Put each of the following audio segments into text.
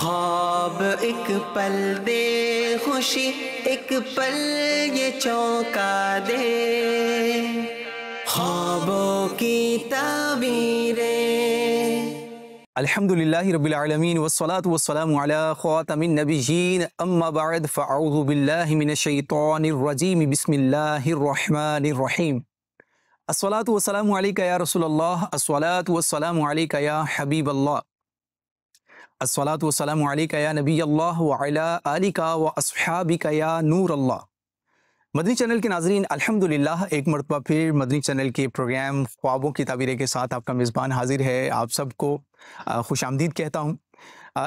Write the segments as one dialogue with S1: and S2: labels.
S1: خواب ایک پل دے خوشی، ایک پل یہ چونکا دے، خوابوں کی تعبیریں۔
S2: الحمدللہ رب العالمین والصلاة والسلام علی خاتم النبیین، اما بعد فاعوذ باللہ من الشیطان الرجیم، بسم اللہ الرحمن الرحیم۔ الصلاة والسلام علیکہ یا رسول اللہ، الصلاة والسلام علیکہ یا حبیب اللہ، الصلاة والسلام علیکہ یا نبی اللہ وعلی آلکہ واصحابکہ یا نور اللہ۔ مدنی چینل کے ناظرین، الحمدللہ ایک مرتبہ پھر مدنی چینل کے پروگرام خوابوں کی تعبیریں کے ساتھ آپ کا میزبان حاضر ہے۔ آپ سب کو خوش آمدید کہتا ہوں۔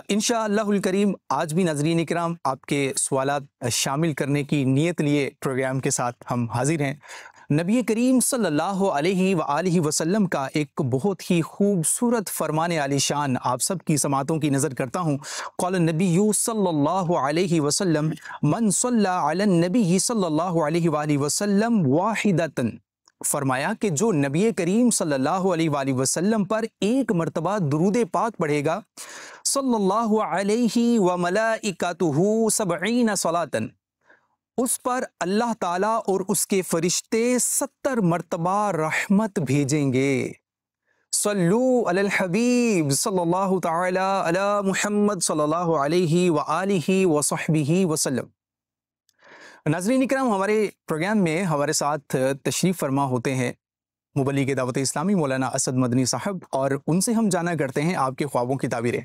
S2: انشاءاللہ الکریم آج بھی ناظرین کرام آپ کے سوالات شامل کرنے کی نیت لیے پروگرام کے ساتھ ہم حاضر ہیں۔ نبی کریم صلی اللہ علیہ وآلہ وسلم کا ایک بہت ہی خوبصورت فرمان عالی شان آپ سب کی سماعتوں کی نظر کرتا ہوں۔ قال النبی صلی اللہ علیہ وسلم من صلی علی النبی صلی اللہ علیہ وآلہ وسلم واحدتاً، فرمایا کہ جو نبی کریم صلی اللہ علیہ وآلہ وسلم پر ایک مرتبہ درود پاک پڑھے گا، صلی اللہ علیہ وملائکتہ 70 صلاۃً، اس پر اللہ تعالیٰ اور اس کے فرشتے 70 مرتبہ رحمت بھیجیں گے۔ صلو علی الحبیب صلی اللہ تعالی علی محمد صلی اللہ علیہ وآلہ وصحبہ وسلم۔ ناظرین اکرام، ہمارے پروگرام میں ہمارے ساتھ تشریف فرما ہوتے ہیں مبلغ دعوت اسلامی مولانا اسد مدنی صاحب، اور ان سے ہم جانا کرتے ہیں آپ کے خوابوں کی تعبیریں۔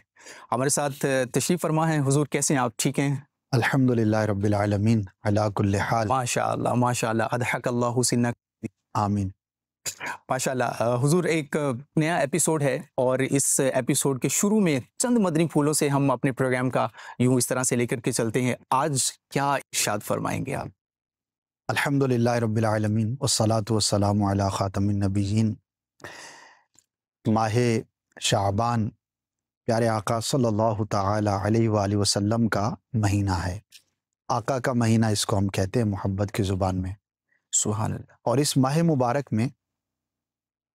S2: ہمارے ساتھ تشریف فرما ہیں حضور، کیسے ہیں آپ؟ ٹھیک ہیں؟
S3: الحمدللہ رب العالمین علی کل حال۔
S2: ماشاءاللہ ماشاءاللہ، اضحک اللہ سنک،
S3: آمین۔
S2: ماشاءاللہ حضور، ایک نیا ایپیسوڈ ہے اور اس ایپیسوڈ کے شروع میں چند مدنی پھولوں سے ہم اپنے پروگرام کا یوں اس طرح سے لے کر کے چلتے ہیں۔ آج کیا ارشاد فرمائیں گے آپ؟
S3: الحمدللہ رب العالمین والصلاة والسلام علی خاتم النبیین۔ ماہ شعبان پیارے آقا صلی اللہ تعالی علیہ وآلہ وسلم کا مہینہ ہے۔ آقا کا مہینہ اس کو ہم کہتے ہیں محبت کی زبان میں،
S2: سبحان اللہ۔
S3: اور اس ماہ مبارک میں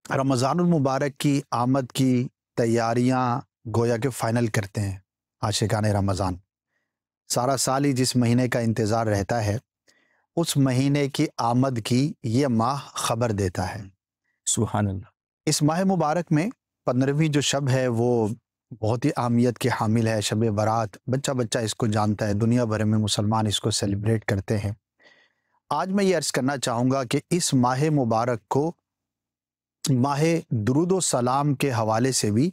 S3: رمضان المبارک کی آمد کی تیاریاں گویا کہ فائنل کرتے ہیں عاشقان رمضان۔ سارا سال ہی جس مہینے کا انتظار رہتا ہے، اس مہینے کی آمد کی یہ ماہ خبر دیتا ہے۔
S2: سبحان اللہ۔
S3: اس ماہ مبارک میں 15ویں جو شب ہے وہ بہت ہی اہمیت کی حامل ہے۔ شب برات، بچہ بچہ اس کو جانتا ہے، دنیا بھر میں مسلمان اس کو سیلیبریٹ کرتے ہیں۔ آج میں یہ عرض کرنا چاہوں گا کہ اس ماہ مبارک کو ماہ درود و سلام کے حوالے سے بھی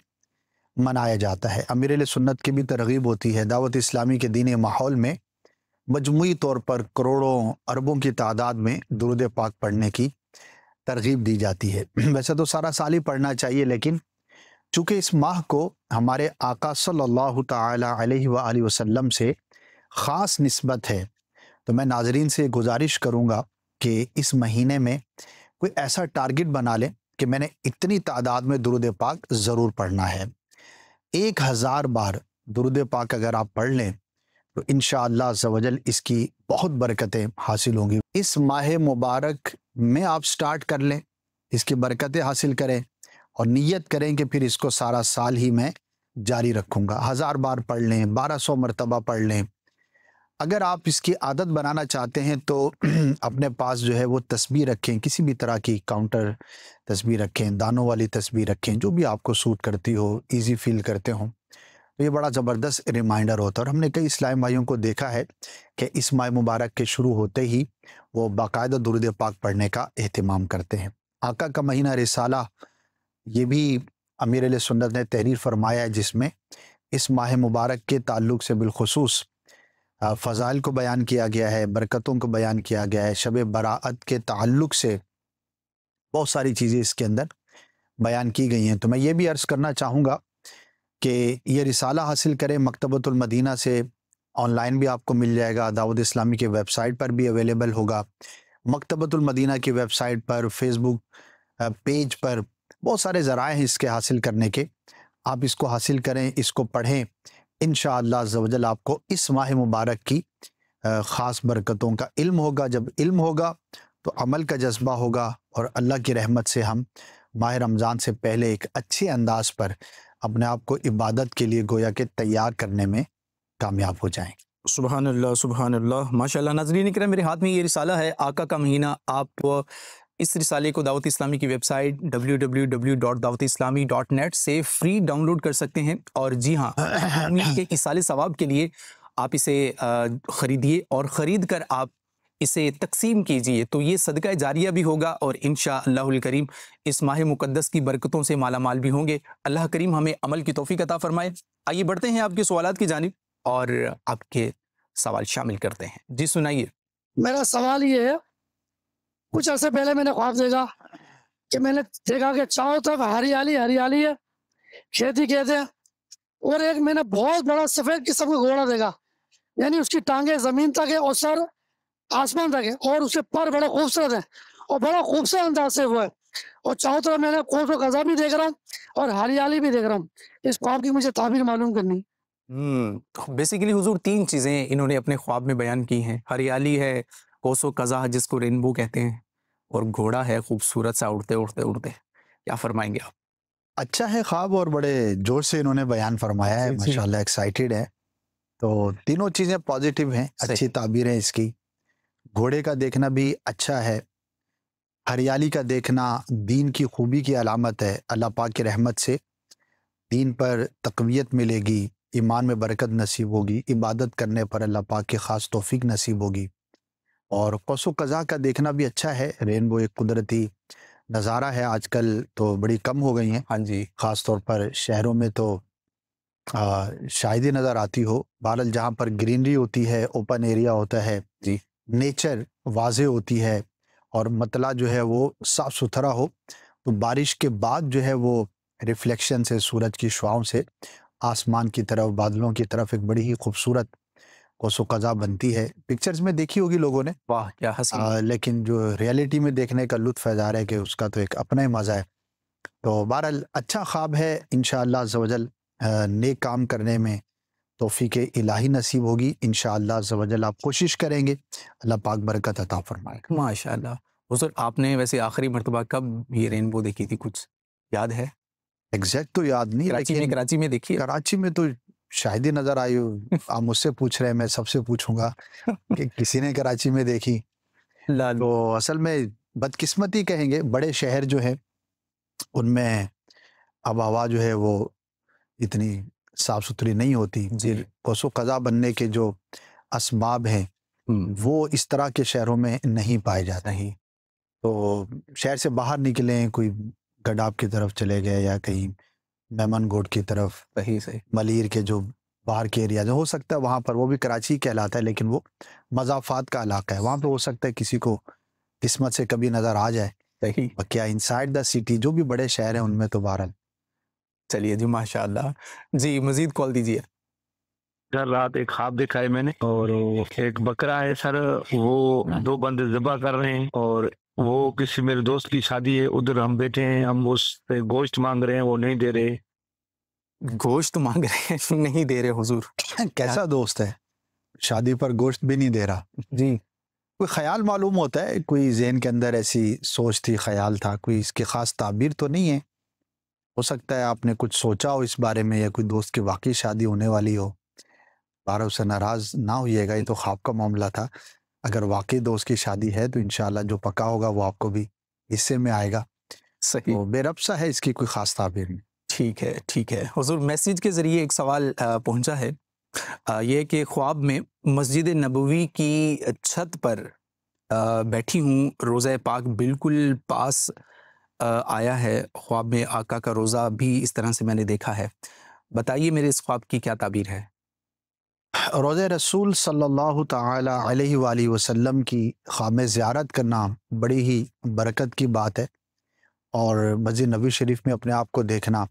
S3: منایا جاتا ہے۔ امیر اہل سنت کی بھی ترغیب ہوتی ہے، دعوت اسلامی کے دینی ماحول میں مجموعی طور پر کروڑوں اربوں کی تعداد میں درود پاک پڑھنے کی ترغیب دی جاتی ہے۔ ویسے تو سارا سال ہی پڑھنا چاہیے، لیکن چونکہ اس ماہ کو ہمارے آقا صلی اللہ تعالی علیہ وآلہ وسلم سے خاص نسبت ہے، تو میں ناظرین سے گزارش کروں گا کہ اس مہینے میں کوئی ایسا ٹارگٹ بنا لیں کہ میں نے اتنی تعداد میں درود پاک ضرور پڑھنا ہے۔ 1000 بار درود پاک اگر آپ پڑھ لیں تو انشاءاللہ عز و جل اس کی بہت برکتیں حاصل ہوں گی۔ اس ماہ مبارک میں آپ سٹارٹ کر لیں، اس کی برکتیں حاصل کریں اور نیت کریں کہ پھر اس کو سارا سال ہی میں جاری رکھوں گا۔ 1000 بار پڑھ لیں، 1200 مرتبہ پڑھ لیں۔ اگر آپ اس کی عادت بنانا چاہتے ہیں تو اپنے پاس جو ہے وہ تسبیح رکھیں، کسی بھی طرح کی کاؤنٹر تسبیح رکھیں، دانوں والی تسبیح رکھیں، جو بھی آپ کو سوٹ کرتی ہو، ایزی فیل کرتے ہوں، تو یہ بڑا زبردست ریمائنڈر ہوتا ہے۔ اور ہم نے کئی اسلامی بھائیوں کو دیکھا ہے کہ اس ماہ مبارک کے شروع ہوتے ہی وہ باقاعدہ درود پاک پڑھنے کا اہتمام کرتے ہیں۔ آقا کا مہینہ رسالہ، یہ بھی امیر اہل سنت نے تحریر فرمایا ہے، جس میں اس ماہ مبارک کے تعلق سے بالخصوص فضائل کو بیان کیا گیا ہے، برکتوں کو بیان کیا گیا ہے، شب براءت کے تعلق سے بہت ساری چیزیں اس کے اندر بیان کی گئی ہیں۔ تو میں یہ بھی عرض کرنا چاہوں گا کہ یہ رسالہ حاصل کریں مکتبۃ المدینہ سے، آن لائن بھی آپ کو مل جائے گا، دعوت اسلامی کے ویب سائٹ پر بھی اویلیبل ہوگا، مکتبۃ المدینہ کی ویب سائٹ پر، فیس بک پیج پر بہت سارے ذرائع ہیں اس کے حاصل کرنے کے۔ آپ اس کو حاصل کریں، اس کو پڑھیں، انشاءاللہ عز و جل آپ کو اس ماہ مبارک کی خاص برکتوں کا علم ہوگا۔ جب علم ہوگا تو عمل کا جذبہ ہوگا، اور اللہ کی رحمت سے ہم ماہ رمضان سے پہلے ایک اچھے انداز پر اپنے آپ کو عبادت کے لیے گویا کہ تیار کرنے میں کامیاب ہو جائیں۔
S2: سبحان اللہ سبحان اللہ، ماشاء اللہ۔ ناظرین کرام، میرے ہاتھ میں یہ رسالہ ہے آقا کا مہینہ۔ آپ اس رسالے کو دعوت اسلامی کی ویب سائٹ www.dawat-islami.net سے فری ڈاؤن لوڈ کر سکتے ہیں، اور جی ہاں، کے ایصال ثواب کے لیے آپ اسے خریدیے، اور خرید کر آپ اسے تقسیم کیجئے، تو یہ صدقہ جاریہ بھی ہوگا، اور انشاءاللہ الکریم اس ماہ مقدس کی برکتوں سے مالا مال بھی ہوں گے۔ اللہ کریم ہمیں عمل کی توفیق عطا فرمائے۔ آئیے بڑھتے ہیں آپ کے سوالات کی جانب اور آپ کے سوال شامل کرتے ہیں۔ جی سنائیے۔
S4: میرا سوال یہ ہے، کچھ عرصے پہلے میں نے خواب دیکھا کہ میں نے دیکھا کہ چاروں طرف ہریالی ہریالی ہے، کھیتی کھیت ہے، اور ایک میں نے بہت بڑا سفید قسم کا گھوڑا دیکھا، یعنی اس کی ٹانگیں زمین تک ہے اور سر آسمان تک ہے، اور اس کے پر بڑے خوبصورت ہیں اور بڑا خوبصورت انداز سے وہ ہے، اور چاروں طرف میں نے کوس و قزا بھی دیکھ رہا ہوں اور ہریالی بھی دیکھ رہا ہوں۔ اس خواب کی مجھے تعبیر معلوم کرنی۔
S2: بیسیکلی حضور تین چیزیں انہوں نے اپنے خواب میں بیان کی ہیں، ہریالی ہے، کوس و قزح جس کو رینبو کہتے ہیں، اور گھوڑا ہے خوبصورت سا اڑتے اڑتے اڑتے۔ کیا فرمائیں گے آپ؟
S3: اچھا ہے خواب، اور بڑے جوش سے انہوں نے بیان فرمایا ہے،
S2: جی۔
S3: ماشاءاللہ ایکسائٹیڈ ہے۔ تو تینوں چیزیں پازیٹیو ہیں، اچھی تعبیر ہے اس کی۔ گھوڑے کا دیکھنا بھی اچھا ہے، ہریالی کا دیکھنا دین کی خوبی کی علامت ہے۔ اللہ پاک کی رحمت سے دین پر تقویت ملے گی، ایمان میں برکت نصیب ہوگی، عبادت کرنے پر اللہ پاک کی خاص توفیق نصیب ہوگی۔ اور قوس و قزح کا دیکھنا بھی اچھا ہے، رینبو ایک قدرتی نظارہ ہے، آج کل تو بڑی کم ہو گئی ہیں،
S2: ہاں جی،
S3: خاص طور پر شہروں میں تو شاید ہی نظر آتی ہو۔ بہرحال جہاں پر گرینری ہوتی ہے، اوپن ایریا ہوتا ہے،
S2: جی،
S3: نیچر واضح ہوتی ہے، اور مطلع جو ہے وہ صاف ستھرا ہو، تو بارش کے بعد جو ہے وہ ریفلیکشن سے، سورج کی شعاؤں سے آسمان کی طرف، بادلوں کی طرف ایک بڑی ہی خوبصورت قوس و قزح بنتی ہے۔ پکچرز میں دیکھی ہوگی لوگوں نے،
S2: واہ کیا حسین۔
S3: لیکن جو ریئلٹی میں دیکھنے کا لطف اظہار ہے کہ اس کا تو ایک اپنا ہی مزہ ہے۔ تو بہرحال اچھا خواب ہے، انشاءاللہ عز و جل نیک کام کرنے میں توفیق الہی نصیب ہوگی، انشاءاللہ عز و جل آپ کوشش کریں گے، اللہ پاک برکت عطا فرمائے گا۔
S2: ماشاءاللہ۔ حضور آپ نے ویسے آخری مرتبہ کب یہ رینبو دیکھی تھی، کچھ یاد ہے؟
S3: ایگزیکٹ تو یاد نہیں،
S2: کراچی میں دیکھی ہے؟
S3: کراچی میں تو شاید ہی نظر آئی ہو۔ آپ مجھ سے پوچھ رہے ہیں، میں سب سے پوچھوں گا کہ کسی نے کراچی میں دیکھی؟ تو اصل میں بدقسمتی کہیں گے، بڑے شہر جو ہیں ان میں اب ہوا جو ہے وہ اتنی صاف ستھری نہیں ہوتی، قوس و قزح بننے کے جو اسباب ہیں وہ اس طرح کے شہروں میں نہیں پائے جاتے ہیں۔ تو شہر سے باہر نکلیں، کوئی گڈاب کی طرف چلے گئے یا کہیں میمن گوٹ کی طرف،
S2: صحیح
S3: ملیر کے جو باہر کے ایریا ہو سکتا ہے وہاں پر، وہ بھی کراچی کہلاتا ہے لیکن وہ مضافات کا علاقہ ہے، وہاں پہ ہو سکتا ہے کسی کو قسمت سے کبھی نظر آ جائے۔
S2: صحیح۔
S3: کیا انسائیڈ دا سٹی جو بھی بڑے شہر ہیں ان میں تو بہرحال۔
S2: چلیے جی، ماشاءاللہ۔ جی مزید کال دیجیے۔
S5: سر رات ایک خواب دیکھا ہے میں نے، اور ایک بکرا ہے سر، وہ دو بندے ذبح کر رہے ہیں، اور وہ کسی میرے دوست کی شادی ہے، ادھر ہم بیٹھے ہیں، ہم اس سے گوشت مانگ رہے ہیں، وہ نہیں دے رہے۔
S2: گوشت مانگ رہے ہیں، نہیں دے رہے حضور؟
S3: کیسا دوست ہے شادی پر گوشت بھی نہیں دے رہا؟
S2: جی،
S3: کوئی خیال معلوم ہوتا ہے، کوئی ذہن کے اندر ایسی سوچ تھی، خیال تھا، کوئی اس کی خاص تعبیر تو نہیں ہے؟ ہو سکتا ہے آپ نے کچھ سوچا ہو اس بارے میں، یا کوئی دوست کی واقعی شادی ہونے والی ہو، بارہ سے ناراض نہ ہوئیے گا، یہ تو خواب کا معاملہ تھا۔ اگر واقعی دوست کی شادی ہے تو انشاءاللہ جو پکا ہوگا وہ آپ کو بھی حصے میں آئے گا۔
S2: صحیح،
S3: بے رب سا ہے، اس کی کوئی خاص تعبیر نہیں۔
S2: ٹھیک ہے ٹھیک ہے حضور۔ میسیج کے ذریعے ایک سوال پہنچا ہے، یہ کہ خواب میں مسجد نبوی کی چھت پر بیٹھی ہوں، روزہ پاک بالکل پاس آیا ہے، خواب میں آقا کا روزہ بھی اس طرح سے میں نے دیکھا ہے، بتائیے میرے اس خواب کی کیا تعبیر ہے؟
S3: روضہ رسول صلی اللہ تعالی علیہ وآلہ وسلم کی خواب میں زیارت کرنا بڑی ہی برکت کی بات ہے، اور مسجد نبوی شریف میں اپنے آپ کو دیکھنا،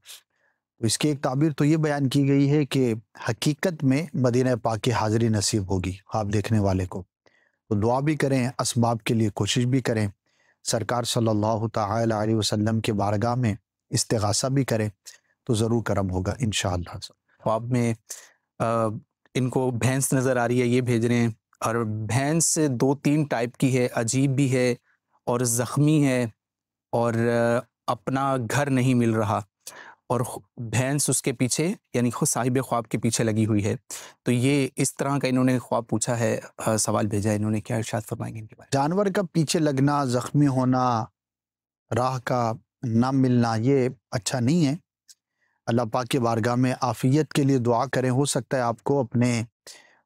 S3: اس کی ایک تعبیر تو یہ بیان کی گئی ہے کہ حقیقت میں مدینہ پاک کی حاضری نصیب ہوگی خواب دیکھنے والے کو، تو دعا بھی کریں، اسباب کے لیے کوشش بھی کریں، سرکار صلی اللہ تعالی علیہ وسلم کے بارگاہ میں استغاثہ بھی کریں، تو ضرور کرم ہوگا انشاءاللہ۔
S2: خواب میں ان کو بھینس نظر آ رہی ہے، یہ بھیج رہے ہیں، اور بھینس 2-3 ٹائپ کی ہے، عجیب بھی ہے اور زخمی ہے، اور اپنا گھر نہیں مل رہا، اور بھینس اس کے پیچھے یعنی خود صاحب خواب کے پیچھے لگی ہوئی ہے. تو یہ اس طرح کا انہوں نے خواب پوچھا ہے, سوال بھیجا ہے انہوں نے, کیا ارشاد فرمائیں گے ان کے بارے میں؟
S3: جانور کا پیچھے لگنا, زخمی ہونا, راہ کا نہ ملنا, یہ اچھا نہیں ہے. اللہ پاک کی بارگاہ میں عافیت کے لیے دعا کریں. ہو سکتا ہے آپ کو اپنے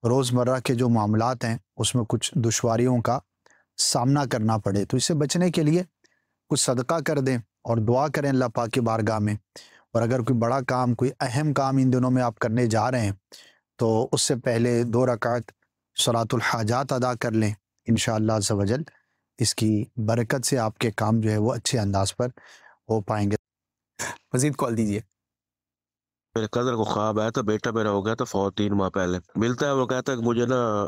S3: روزمرہ کے جو معاملات ہیں اس میں کچھ دشواریوں کا سامنا کرنا پڑے, تو اس سے بچنے کے لیے کچھ صدقہ کر دیں اور دعا کریں اللہ پاک کی بارگاہ میں. اور اگر کوئی بڑا کام, کوئی اہم کام ان دنوں میں آپ کرنے جا رہے ہیں تو اس سے پہلے 2 رکعت صلاۃ الحاجات ادا کر لیں. انشاءاللہ عز و جل اس کی برکت سے آپ کے کام جو ہے وہ اچھے انداز پر ہو پائیں گے.
S2: مزید کال دیجیے.
S6: میرے کزن کو خواب آیا تھا, بیٹا میرا ہو گیا تھا فوت 3 ماہ پہلے. ملتا ہے, وہ کہتا ہے کہ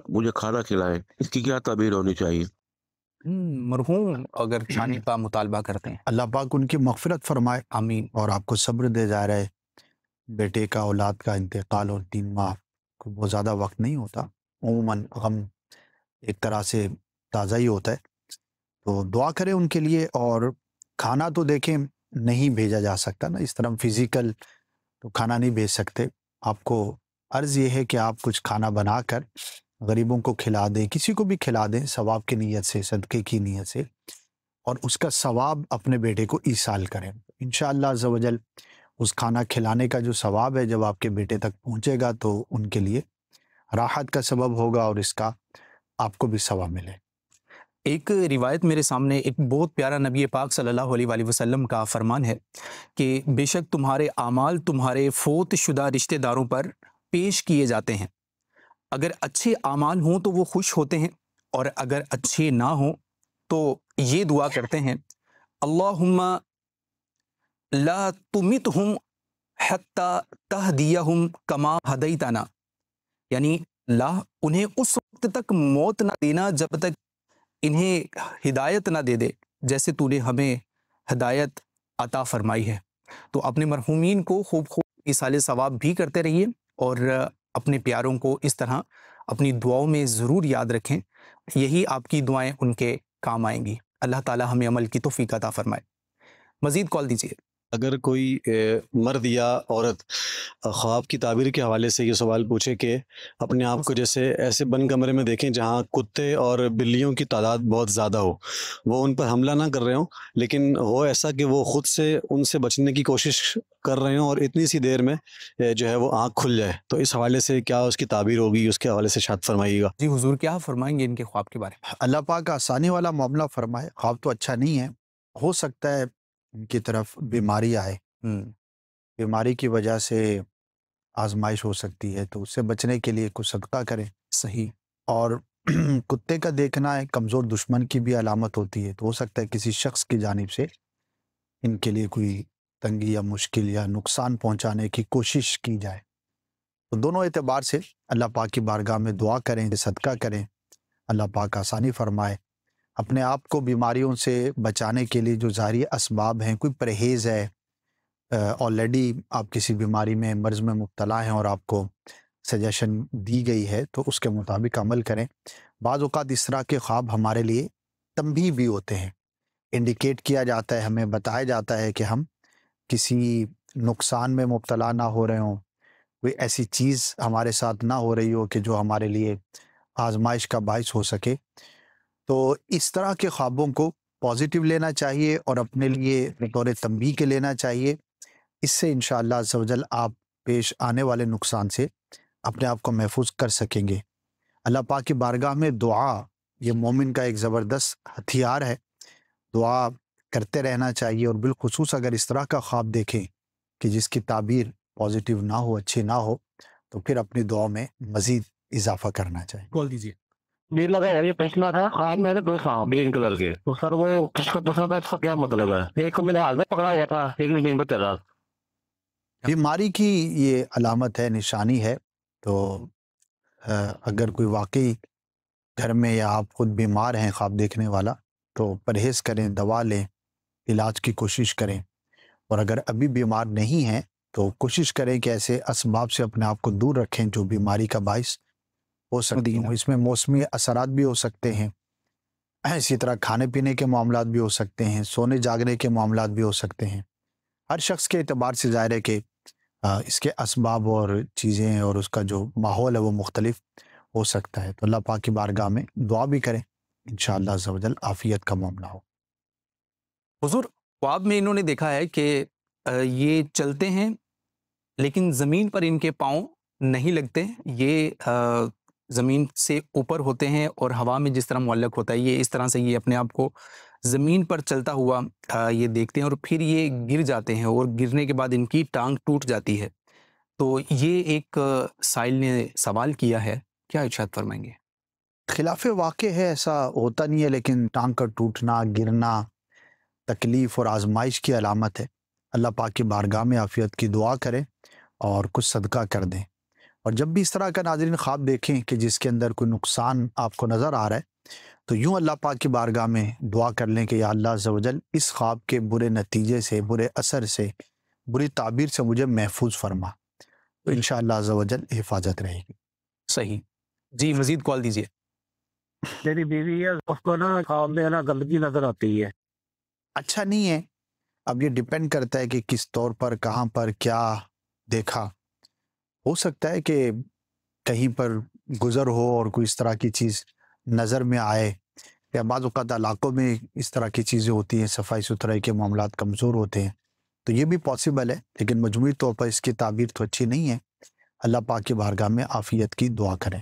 S6: مجھے کھانا کھلائیں. اس کی کیا تعبیر ہونی چاہیے؟
S2: مرحوم اگر کھانے کا مطالبہ کرتے ہیں,
S3: اللہ پاک ان کی مغفرت فرمائے,
S2: آمین.
S3: اور آپ کو صبر دے جا رہے. بیٹے کا, اولاد کا انتقال اور 3 ماہ کو بہت زیادہ وقت نہیں ہوتا, عموماً غم ایک طرح سے تازہ ہی ہوتا ہے. تو دعا کریں ان کے لیے. اور کھانا تو دیکھیں نہیں بھیجا جا سکتا نا, اس طرح فزیکل تو کھانا نہیں بھیج سکتے. آپ کو عرض یہ ہے کہ آپ کچھ کھانا بنا کر غریبوں کو کھلا دیں, کسی کو بھی کھلا دیں ثواب کی نیت سے, صدقے کی نیت سے, اور اس کا ثواب اپنے بیٹے کو ایصال کریں. انشاءاللہ عز و جل اس کھانا کھلانے کا جو ثواب ہے جب آپ کے بیٹے تک پہنچے گا تو ان کے لیے راحت کا سبب ہوگا اور اس کا آپ کو بھی ثواب ملے.
S2: ایک روایت میرے سامنے, ایک بہت پیارا نبی پاک صلی اللہ علیہ وآلہ وسلم کا فرمان ہے کہ بے شک تمہارے اعمال تمہارے فوت شدہ رشتہ داروں پر پیش کیے جاتے ہیں. اگر اچھے اعمال ہوں تو وہ خوش ہوتے ہیں, اور اگر اچھے نہ ہوں تو یہ دعا کرتے ہیں, اللہم لا تمتہم حتی تہدیہم کما ہدیتنا, یعنی اللہ انہیں اس وقت تک موت نہ دینا جب تک انہیں ہدایت نہ دے دے جیسے تو نے ہمیں ہدایت عطا فرمائی ہے. تو اپنے مرحومین کو خوب ایصال ثواب بھی کرتے رہیے, اور اپنے پیاروں کو اس طرح اپنی دعاؤں میں ضرور یاد رکھیں. یہی آپ کی دعائیں ان کے کام آئیں گی. اللہ تعالی ہمیں عمل کی توفیق عطا فرمائے. مزید کال دیجیے.
S7: اگر کوئی مرد یا عورت خواب کی تعبیر کے حوالے سے یہ سوال پوچھے کہ اپنے آپ کو جیسے ایسے بند کمرے میں دیکھیں جہاں کتے اور بلیوں کی تعداد بہت زیادہ ہو, وہ ان پر حملہ نہ کر رہے ہوں, لیکن ہو ایسا کہ وہ خود سے ان سے بچنے کی کوشش کر رہے ہوں اور اتنی سی دیر میں جو ہے وہ آنکھ کھل جائے, تو اس حوالے سے کیا اس کی تعبیر ہوگی, اس کے حوالے سے ارشاد فرمائیے گا.
S2: جی حضور, کیا فرمائیں گے ان کے خواب کے بارے میں؟
S3: اللہ پاک آسانی والا معاملہ فرمائے. خواب تو اچھا نہیں ہے, ہو سکتا ہے ان کی طرف بیماری آئے, بیماری کی وجہ سے آزمائش ہو سکتی ہے, تو اس سے بچنے کے لیے کچھ صدقہ کریں.
S2: صحیح.
S3: اور کتے کا دیکھنا ایک کمزور دشمن کی بھی علامت ہوتی ہے, تو ہو سکتا ہے کسی شخص کی جانب سے ان کے لیے کوئی تنگی یا مشکل یا نقصان پہنچانے کی کوشش کی جائے. تو دونوں اعتبار سے اللہ پاک کی بارگاہ میں دعا کریں, صدقہ کریں, اللہ پاک آسانی فرمائے. اپنے آپ کو بیماریوں سے بچانے کے لیے جو ظاہری اسباب ہیں, کوئی پرہیز ہے, آلریڈی آپ کسی بیماری میں, مرض میں مبتلا ہیں اور آپ کو سجیشن دی گئی ہے تو اس کے مطابق عمل کریں. بعض اوقات اس طرح کے خواب ہمارے لیے تنبیہ بھی ہوتے ہیں, انڈیکیٹ کیا جاتا ہے, ہمیں بتایا جاتا ہے کہ ہم کسی نقصان میں مبتلا نہ ہو رہے ہوں, کوئی ایسی چیز ہمارے ساتھ نہ ہو رہی ہو کہ جو ہمارے لیے آزمائش کا باعث ہو سکے. تو اس طرح کے خوابوں کو پازیٹیو لینا چاہیے اور اپنے لیے بطور تنبیہ کے لینا چاہیے. اس سے انشاءاللہ عز و جل آپ پیش آنے والے نقصان سے اپنے آپ کو محفوظ کر سکیں گے. اللہ پاک کی بارگاہ میں دعا یہ مومن کا ایک زبردست ہتھیار ہے. دعا کرتے رہنا چاہیے, اور بالخصوص اگر اس طرح کا خواب دیکھیں کہ جس کی تعبیر پازیٹیو نہ ہو, اچھی نہ ہو, تو پھر اپنی دعا میں مزید اضافہ کرنا چاہیے.
S2: کال دیجیے.
S5: نیلا کا یہ پوچھنا تھا, خواب میں نے 2 سانپ گرین کلر کے, تو سر وہ کس کو پوچھنا تھا اس کا کیا مطلب ہے؟ ایک کو میرے ہاتھ میں پکڑا ہوا تھا, ایک نے پہ تیرا.
S3: بیماری کی یہ علامت ہے, نشانی ہے. تو اگر کوئی واقعی گھر میں یا آپ خود بیمار ہیں خواب دیکھنے والا, تو پرہیز کریں, دوا لیں, علاج کی کوشش کریں. اور اگر ابھی بیمار نہیں ہیں تو کوشش کریں کہ ایسے اسباب سے اپنے آپ کو دور رکھیں جو بیماری کا باعث ہو سکتی ہوں. اس میں موسمی اثرات بھی ہو سکتے ہیں, اسی طرح کھانے پینے کے معاملات بھی ہو سکتے ہیں, سونے جاگنے کے معاملات بھی ہو سکتے ہیں. ہر شخص کے اعتبار سے ظاہر ہے کہ اس کے اسباب اور چیزیں اور اس کا جو ماحول ہے وہ مختلف ہو سکتا ہے. تو اللہ پاک کی بارگاہ میں دعا بھی کریں، انشاءاللہ عز و جل عافیت کا معاملہ ہو.
S2: حضور خواب میں انہوں نے دیکھا ہے کہ یہ چلتے ہیں لیکن زمین پر ان کے پاؤں نہیں لگتے، یہ زمین سے اوپر ہوتے ہیں اور ہوا میں جس طرح معلق ہوتا ہے، یہ اس طرح سے یہ اپنے آپ کو زمین پر چلتا ہوا یہ دیکھتے ہیں، اور پھر یہ گر جاتے ہیں اور گرنے کے بعد ان کی ٹانگ ٹوٹ جاتی ہے. تو یہ ایک سائل نے سوال کیا ہے، کیا ارشاد فرمائیں گے؟
S3: خلاف واقع ہے، ایسا ہوتا نہیں ہے، لیکن ٹانگ کا ٹوٹنا، گرنا تکلیف اور آزمائش کی علامت ہے. اللہ پاک کی بارگاہ میں عافیت کی دعا کریں اور کچھ صدقہ کر دیں. اور جب بھی اس طرح کا ناظرین خواب دیکھیں کہ جس کے اندر کوئی نقصان آپ کو نظر آ رہا ہے، تو یوں اللہ پاک کی بارگاہ میں دعا کر لیں کہ یا اللہ عز و جل اس خواب کے برے نتیجے سے، برے اثر سے، بری تعبیر سے مجھے محفوظ فرما، تو انشاءاللہ عز و جل حفاظت رہے گی.
S2: صحیح جی، مزید کال دیجیے.
S5: میری بیوی ہے، اس کو نا خواب میں نا گندگی نظر آتی ہے.
S3: اچھا نہیں ہے. اب یہ ڈیپینڈ کرتا ہے کہ کس طور پر، کہاں پر، کیا دیکھا. ہو سکتا ہے کہ کہیں پر گزر ہو اور کوئی اس طرح کی چیز نظر میں آئے، یا بعض اوقات علاقوں میں اس طرح کی چیزیں ہوتی ہیں، صفائی ستھرائی کے معاملات کمزور ہوتے ہیں، تو یہ بھی پاسبل ہے. لیکن مجموعی طور پر اس کی تعبیر تو اچھی نہیں ہے. اللہ پاک کی بارگاہ میں عافیت کی دعا کریں.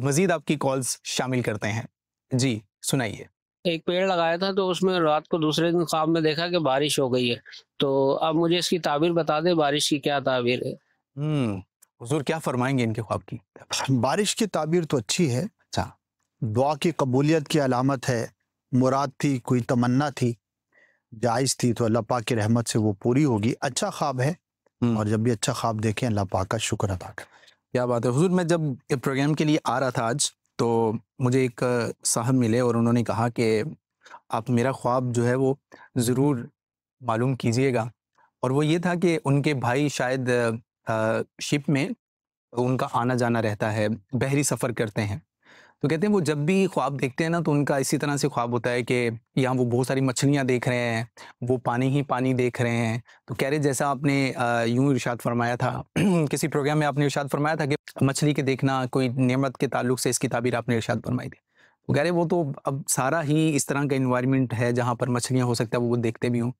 S2: مزید آپ کی کالز شامل کرتے ہیں. جی سنائیے.
S8: ایک پیڑ لگایا تھا تو اس میں رات کو دوسرے دن خواب میں دیکھا کہ بارش ہو گئی ہے، تو اب مجھے اس کی تعبیر بتا دیں، بارش کی کیا تعبیر ہے؟
S2: حضور کیا فرمائیں گے ان کے خواب کی؟
S3: بارش کی تعبیر تو اچھی ہے.
S2: اچھا.
S3: دعا کی قبولیت کی علامت ہے. مراد تھی، کوئی تمنا تھی، جائز تھی، تو اللہ پاک کی رحمت سے وہ پوری ہوگی. اچھا خواب ہے، اور جب بھی اچھا خواب دیکھیں اللہ پاک کا شکر ادا کریں.
S2: کیا بات ہے حضور. میں جب پروگرام کے لیے آ رہا تھا آج، تو مجھے ایک صاحب ملے اور انہوں نے کہا کہ آپ میرا خواب جو ہے وہ ضرور معلوم کیجئے گا. اور وہ یہ تھا کہ ان کے بھائی شاید شپ میں ان کا آنا جانا رہتا ہے، بحری سفر کرتے ہیں. تو کہتے ہیں وہ جب بھی خواب دیکھتے ہیں نا تو ان کا اسی طرح سے خواب ہوتا ہے کہ یہاں وہ بہت ساری مچھلیاں دیکھ رہے ہیں، وہ پانی ہی پانی دیکھ رہے ہیں. تو کہہ رہے جیسا آپ نے یوں ارشاد فرمایا تھا کسی پروگرام میں آپ نے ارشاد فرمایا تھا کہ مچھلی کے دیکھنا کوئی نعمت کے تعلق سے اس کی تعبیر آپ نے ارشاد فرمائی تھی. تو کہہ رہے وہ تو اب سارا ہی اس طرح کا انوائرمنٹ ہے جہاں پر مچھلیاں ہو سکتا ہے وہ دیکھتے بھی ہوں.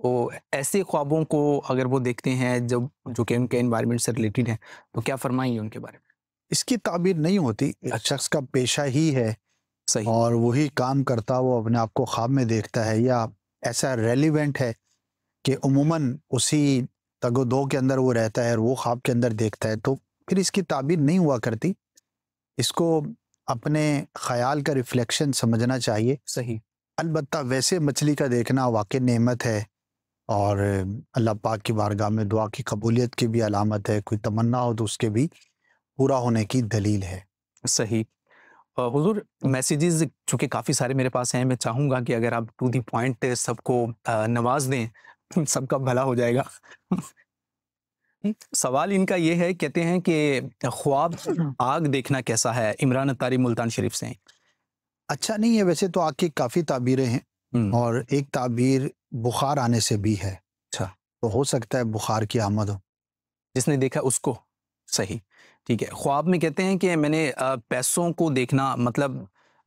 S2: تو ایسے خوابوں کو اگر وہ دیکھتے ہیں جو کہ ان کے انوائرمنٹ سے ریلیٹڈ ہیں، تو کیا فرمائیں گے ان کے بارے میں؟
S3: اس کی تعبیر نہیں ہوتی. ایک شخص کا پیشہ ہی ہے،
S2: صحیح،
S3: اور وہی کام کرتا وہ اپنے آپ کو خواب میں دیکھتا ہے، یا ایسا ریلیونٹ ہے کہ عموماً اسی تگ و دو کے اندر وہ رہتا ہے اور وہ خواب کے اندر دیکھتا ہے، تو پھر اس کی تعبیر نہیں ہوا کرتی. اس کو اپنے خیال کا ریفلیکشن سمجھنا چاہیے.
S2: صحیح.
S3: البتہ ویسے مچھلی کا دیکھنا واقع نعمت ہے، اور اللہ پاک کی بارگاہ میں دعا کی قبولیت کی بھی علامت ہے. کوئی تمنا ہو تو اس کے بھی پورا ہونے کی دلیل ہے.
S2: صحیح. حضور میسیجز چونکہ کافی سارے میرے پاس ہیں، میں چاہوں گا کہ اگر آپ ٹو دی پوائنٹ سب کو نواز دیں، سب کا بھلا ہو جائے گا. سوال ان کا یہ ہے، کہتے ہیں کہ خواب آگ دیکھنا کیسا ہے؟ عمران اتاری ملتان شریف سے ہیں.
S3: اچھا نہیں ہے. ویسے تو آگ کی کافی تعبیریں ہیں، اور ایک تعبیر بخار آنے سے بھی ہے.
S2: اچھا،
S3: تو ہو سکتا ہے بخار کی آمد ہو.
S2: جس نے دیکھا اس کو. صحیح، ٹھیک ہے. خواب میں کہتے ہیں کہ میں نے پیسوں کو دیکھنا، مطلب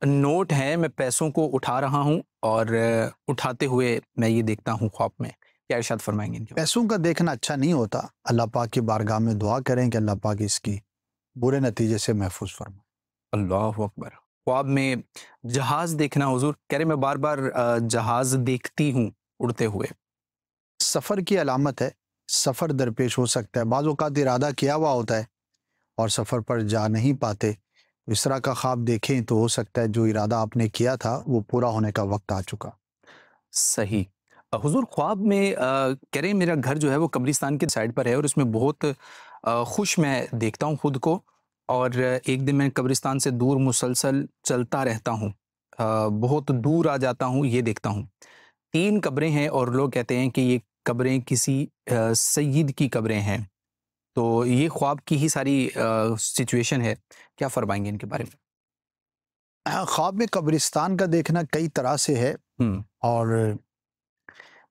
S2: نوٹ ہے، میں پیسوں کو اٹھا رہا ہوں اور اٹھاتے ہوئے میں یہ دیکھتا ہوں خواب میں. کیا ارشاد فرمائیں گے ان کے؟
S3: پیسوں کا دیکھنا اچھا نہیں ہوتا. اللہ پاک کی بارگاہ میں دعا کریں کہ اللہ پاک اس کی برے نتیجے سے محفوظ فرمائے.
S2: اللہ اکبر. خواب میں جہاز دیکھنا حضور، کہہ رہے میں بار بار جہاز دیکھتی ہوں اڑتے ہوئے.
S3: سفر کی علامت ہے. سفر درپیش ہو سکتا ہے. بعض اوقات ارادہ کیا ہوا ہوتا ہے اور سفر پر جا نہیں پاتے. اس طرح کا خواب دیکھیں تو ہو سکتا ہے جو ارادہ آپ نے کیا تھا وہ پورا ہونے کا وقت آ چکا.
S2: صحیح. حضور خواب میں کہہ رہے ہیں میرا گھر جو ہے وہ قبرستان کے سائڈ پر ہے، اور اس میں بہت خوش میں دیکھتا ہوں خود کو. اور ایک دن میں قبرستان سے دور مسلسل چلتا رہتا ہوں، بہت دور آ جاتا ہوں، یہ دیکھتا ہوں. 3 قبریں ہیں اور لوگ کہتے ہیں کہ یہ قبریں کسی سید کی قبریں ہیں. تو یہ خواب کی ہی ساری سچویشن ہے. کیا فرمائیں گے ان کے بارے میں؟
S3: خواب میں قبرستان کا دیکھنا کئی طرح سے ہے، اور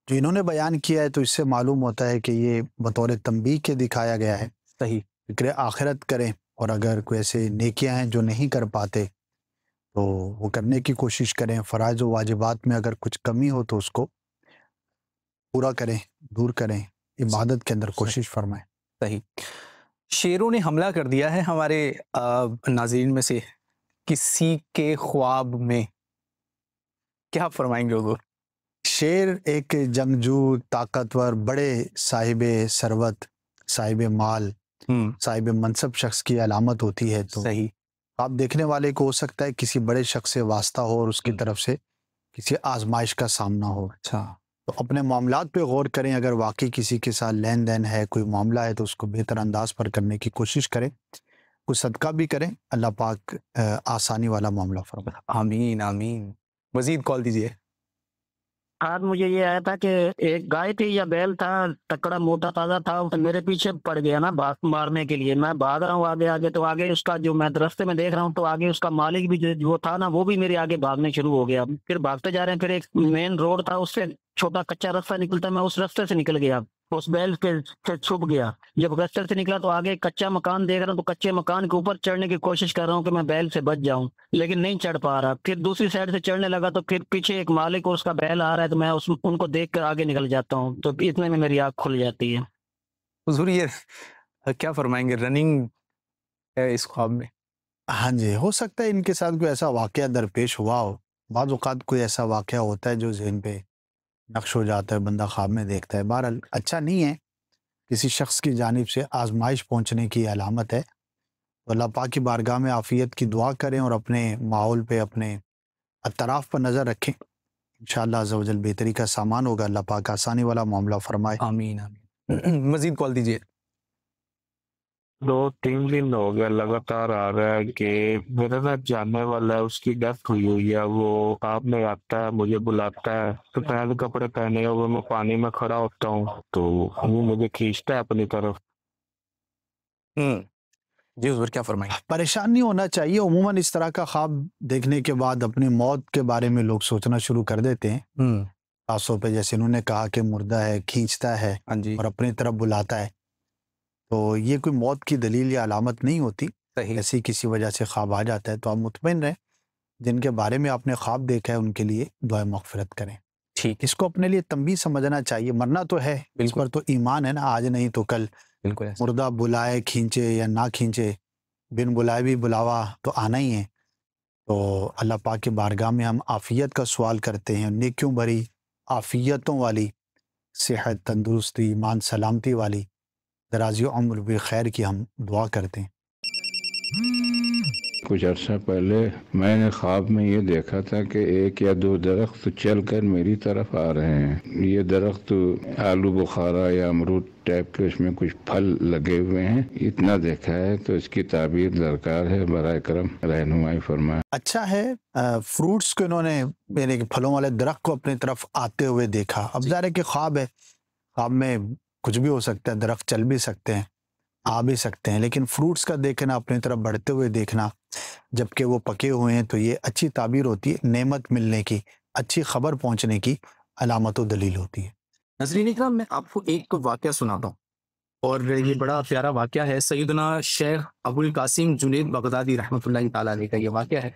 S3: جو انہوں نے بیان کیا ہے تو اس سے معلوم ہوتا ہے کہ یہ بطور تنبیہ کے دکھایا گیا ہے.
S2: صحیح.
S3: فکر آخرت کریں، اور اگر کوئی ایسے نیکیاں ہیں جو نہیں کر پاتے تو وہ کرنے کی کوشش کریں. فرائض و واجبات میں اگر کچھ کمی ہو تو اس کو پورا کریں، دور کریں، عبادت کے اندر کوشش فرمائیں.
S2: صحیح. شیروں نے حملہ کر دیا ہے ہمارے ناظرین میں سے کسی کے خواب میں، کیا فرمائیں گے حضور؟
S3: شیر ایک جنگجو، طاقتور، بڑے صاحب ثروت، صاحب مال، صاحب منصب شخص کی علامت ہوتی ہے. تو
S2: صحیح.
S3: آپ دیکھنے والے کو ہو سکتا ہے کسی بڑے شخص سے واسطہ ہو اور اس کی طرف سے کسی آزمائش کا سامنا ہو.
S2: اچھا.
S3: تو اپنے معاملات پہ غور کریں. اگر واقعی کسی کے ساتھ لین دین ہے، کوئی معاملہ ہے، تو اس کو بہتر انداز پر کرنے کی کوشش کریں. کوئی صدقہ بھی کریں. اللہ پاک آسانی والا معاملہ فرمائے.
S2: آمین آمین. مزید کال دیجیے.
S9: آج مجھے یہ آیا تھا کہ ایک گائے تھی یا بیل تھا، تکڑا موٹا تازہ تھا، میرے پیچھے پڑ گیا نا مارنے کے لیے. میں بھاگ رہا ہوں آگے آگے، تو آگے اس کا جو میں رستے میں دیکھ رہا ہوں تو آگے اس کا مالک بھی جو تھا نا وہ بھی میرے آگے بھاگنے شروع ہو گیا. پھر بھاگتے جا رہے ہیں، پھر ایک مین روڈ تھا، اس سے چھوٹا کچا راستہ نکلتا، میں اس راستے سے نکل گیا، اس بیل کے سے چھپ گیا. جب راستے سے نکلا تو آگے کچا مکان دیکھ رہا ہوں، تو کچے مکان کے اوپر چڑھنے کی کوشش کر رہا ہوں کہ میں بیل سے بچ جاؤں، لیکن نہیں چڑھ پا رہا. پھر دوسری سائڈ سے چڑھنے لگا تو پھر پیچھے ایک مالک اور اس کا بیل آ رہا ہے، تو میں ان کو دیکھ کر آگے نکل جاتا ہوں. تو اتنے میں میری آنکھ کھل جاتی ہے.
S2: حضور یہ کیا فرمائیں گے؟ رننگ ہے اس خواب میں.
S3: ہاں جی، ہو سکتا ہے ان کے ساتھ کوئی ایسا واقعہ درپیش ہوا ہو. بعض اوقات کوئی ایسا واقعہ ہوتا ہے جو ذہن پہ نقش ہو جاتا ہے، بندہ خواب میں دیکھتا ہے. بہرحال اچھا نہیں ہے، کسی شخص کی جانب سے آزمائش پہنچنے کی علامت ہے. تو اللہ پاک کی بارگاہ میں عافیت کی دعا کریں اور اپنے ماحول پہ، اپنے اطراف پر نظر رکھیں. انشاءاللہ عز و جل بہتری کا سامان ہوگا. اللہ پاک آسانی والا معاملہ فرمائے.
S2: آمین آمین. مزید کال دیجیے.
S5: 2-3 دن ہو گیا لگاتار آ رہا ہے کہ میرا نا جاننے والا ہے، اس کی ڈیتھ ہوئی ہے. وہ خواب میں آتا ہے، مجھے بلاتا ہے، سفید کپڑے پہنے ہوئے میں پانی میں کھڑا ہوتا ہوں تو وہ مجھے کھینچتا ہے اپنی طرف.
S2: جی حضور کیا فرمائیں؟
S3: پریشان نہیں ہونا چاہیے. عموماً اس طرح کا خواب دیکھنے کے بعد اپنی موت کے بارے میں لوگ سوچنا شروع کر دیتے ہیں. خاص طور پہ جیسے انہوں نے کہا کہ مردہ ہے، کھینچتا ہے اور اپنی طرف بلاتا ہے، تو یہ کوئی موت کی دلیل یا علامت نہیں ہوتی. ایسی کسی وجہ سے خواب آ جاتا ہے تو آپ مطمئن رہیں. جن کے بارے میں آپ نے خواب دیکھا ہے ان کے لیے دعائے مغفرت کریں.
S2: ٹھیک.
S3: اس کو اپنے لیے تنبیہ سمجھنا چاہیے. مرنا تو ہے، اس پر تو ایمان ہے نا، آج نہیں تو کل.
S2: بالکل.
S3: مردہ بلائے، کھینچے یا نہ کھینچے، بن بلائے بھی بلاوا تو آنا ہی ہے. تو اللہ پاک کی بارگاہ میں ہم عافیت کا سوال کرتے ہیں، نیکیوں بھری، عافیتوں والی، صحت، تندرستی، ایمان، سلامتی والی، درازی عمر بخیر کی ہم دعا کرتے ہیں.
S10: کچھ عرصہ پہلے میں نے خواب میں یہ دیکھا تھا کہ 1 یا 2 درخت چل کر میری طرف آ رہے ہیں. یہ درخت آلو بخارا یا امرود ٹائپ کے، اس میں کچھ پھل لگے ہوئے ہیں. اتنا دیکھا ہے تو اس کی تعبیر درکار ہے، برائے کرم رہنمائی فرمائیں.
S3: اچھا ہے، فروٹس کو انہوں نے، یعنی کہ پھلوں والے درخت کو اپنی طرف آتے ہوئے دیکھا. اب ظاہر ہے کہ خواب ہے، خواب میں کچھ بھی ہو سکتا ہے، درخت چل بھی سکتے ہیں، آ بھی سکتے ہیں، لیکن فروٹس کا دیکھنا، اپنی طرف بڑھتے ہوئے دیکھنا جبکہ وہ پکے ہوئے ہیں، تو یہ اچھی تعبیر ہوتی ہے، نعمت ملنے کی، اچھی خبر پہنچنے کی علامت و دلیل ہوتی ہے.
S2: ناظرین اکرام، میں آپ کو ایک واقعہ سناتا ہوں، اور یہ بڑا پیارا واقعہ ہے. سیدنا شیخ ابو القاسم جنید بغدادی رحمۃ اللہ تعالیٰ علیہ کا یہ واقعہ ہے.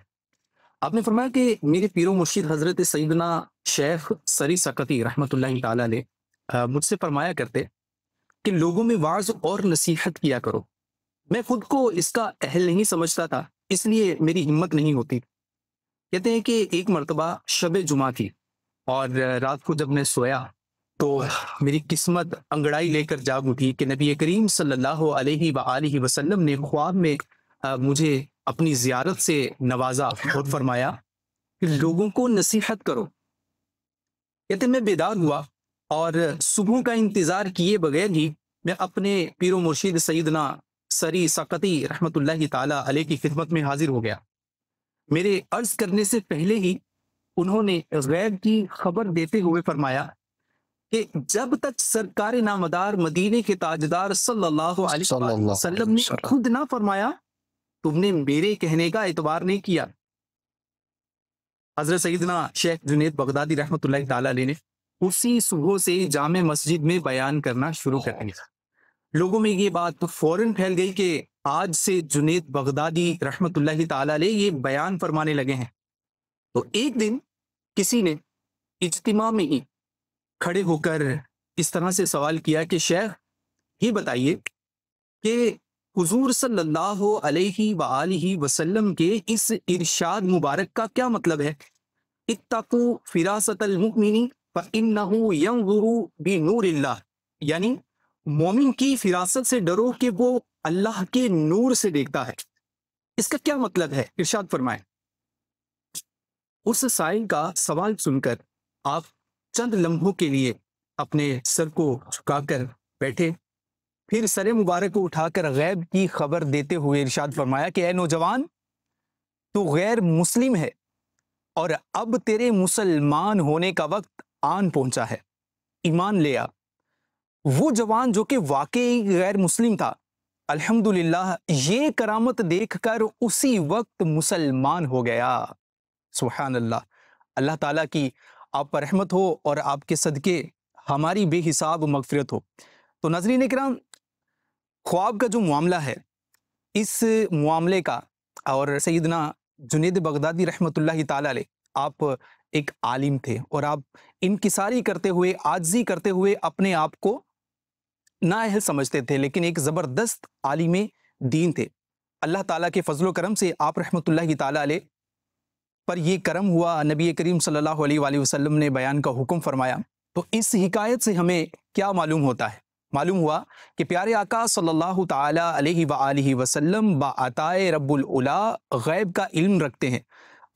S2: آپ نے فرمایا کہ میرے پیر و مرشد حضرت سیدنا شیخ سری سقطی رحمۃ اللہ تعالیٰ علیہ مجھ سے فرمایا کرتے کہ لوگوں میں وعظ اور نصیحت کیا کرو. میں خود کو اس کا اہل نہیں سمجھتا تھا، اس لیے میری ہمت نہیں ہوتی. کہتے ہیں کہ ایک مرتبہ شب جمعہ تھی، اور رات کو جب میں سویا تو میری قسمت انگڑائی لے کر جاگ اٹھی کہ نبی کریم صلی اللہ علیہ وآلہ وسلم نے خواب میں مجھے اپنی زیارت سے نوازا اور فرمایا کہ لوگوں کو نصیحت کرو. کہتے میں بیدار ہوا اور صبح کا انتظار کیے بغیر ہی میں اپنے پیر و مرشد سیدنا سری سقطی رحمۃ اللہ تعالی علیہ کی خدمت میں حاضر ہو گیا. میرے عرض کرنے سے پہلے ہی انہوں نے غیب کی خبر دیتے ہوئے فرمایا کہ جب تک سرکار نامدار مدینے کے تاجدار صلی اللہ علیہ وسلم نے خود نہ فرمایا تم نے میرے کہنے کا اعتبار نہیں کیا. حضرت سیدنا شیخ جنید بغدادی رحمۃ اللہ تعالی علیہ نے اسی صبح سے جامع مسجد میں بیان کرنا شروع کر دیا۔ لوگوں میں یہ بات فوراً پھیل گئی کہ آج سے جنید بغدادی رحمۃ اللہ تعالی علیہ یہ بیان فرمانے لگے ہیں۔ تو ایک دن کسی نے اجتماع میں ہی کھڑے ہو کر اس طرح سے سوال کیا کہ شیخ یہ بتائیے کہ حضور صلی اللہ علیہ وآلہ وسلم کے اس ارشاد مبارک کا کیا مطلب ہے؟ اتقوا فراست المؤمن فإنه ينظر بنور اللہ، یعنی مومن کی فراست سے ڈرو کہ وہ اللہ کے نور سے دیکھتا ہے۔ اس کا کیا مطلب ہے؟ ارشاد فرمائیں۔ اس سائل کا سوال سن کر آپ چند لمحوں کے لیے اپنے سر کو جھکا کر بیٹھے، پھر سر مبارک کو اٹھا کر غیب کی خبر دیتے ہوئے ارشاد فرمایا کہ اے نوجوان، تو غیر مسلم ہے اور اب تیرے مسلمان ہونے کا وقت آن پہنچا ہے، ایمان لے آ۔ وہ جوان جو کہ واقعی غیر مسلم تھا، الحمدللہ یہ کرامت دیکھ کر اسی وقت مسلمان ہو گیا۔ سبحان اللہ، اللہ تعالیٰ کی آپ پر رحمت ہو اور آپ کے صدقے ہماری بے حساب مغفرت ہو۔ تو ناظرین اکرام، خواب کا جو معاملہ ہے، اس معاملے کا، اور سیدنا جنید بغدادی رحمۃ اللہ تعالیٰ علیہ، آپ ایک عالم تھے اور آپ انکساری کرتے ہوئے، عاجزی کرتے ہوئے اپنے آپ کو نااہل سمجھتے تھے، لیکن ایک زبردست عالم دین تھے۔ اللہ تعالیٰ کے فضل و کرم سے آپ رحمۃ اللہ تعالیٰ علیہ پر یہ کرم ہوا، نبی کریم صلی اللہ علیہ وآلہ وسلم نے بیان کا حکم فرمایا۔ تو اس حکایت سے ہمیں کیا معلوم ہوتا ہے؟ معلوم ہوا کہ پیارے آقا صلی اللہ تعالی علیہ وآلہ وسلم بعطائے رب العلا غیب کا علم رکھتے ہیں۔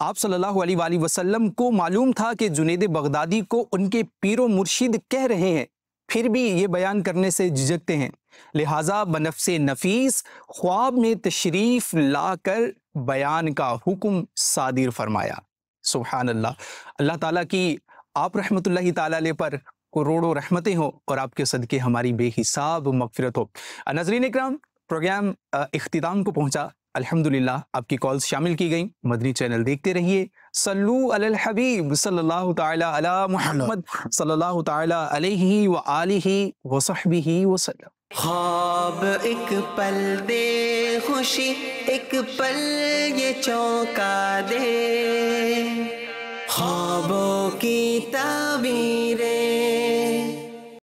S2: آپ صلی اللہ علیہ وآلہ وسلم کو معلوم تھا کہ جنید بغدادی کو ان کے پیر و مرشد کہہ رہے ہیں، پھر بھی یہ بیان کرنے سے جھجکتے ہیں، لہٰذا بنفس نفیس خواب میں تشریف لا کر بیان کا حکم صادر فرمایا۔ سبحان اللہ، اللہ تعالیٰ کی آپ رحمۃ اللہ تعالیٰ علیہ پر کروڑوں رحمتیں ہوں اور آپ کے صدقے ہماری بے حساب مغفرت ہو۔ ناظرین اکرام، پروگرام اختتام کو پہنچا، الحمدللہ آپ کی کالز شامل کی گئیں۔ مدنی چینل دیکھتے رہیے، صلو علی الحبیب صلی اللہ تعالی علی محمد صلی اللہ تعالی علیہ وآلہ وصحبہ وسلم۔
S1: خواب ایک پل دے خوشی، ایک پل یہ چونکا دے، خوابوں کی تعبیریں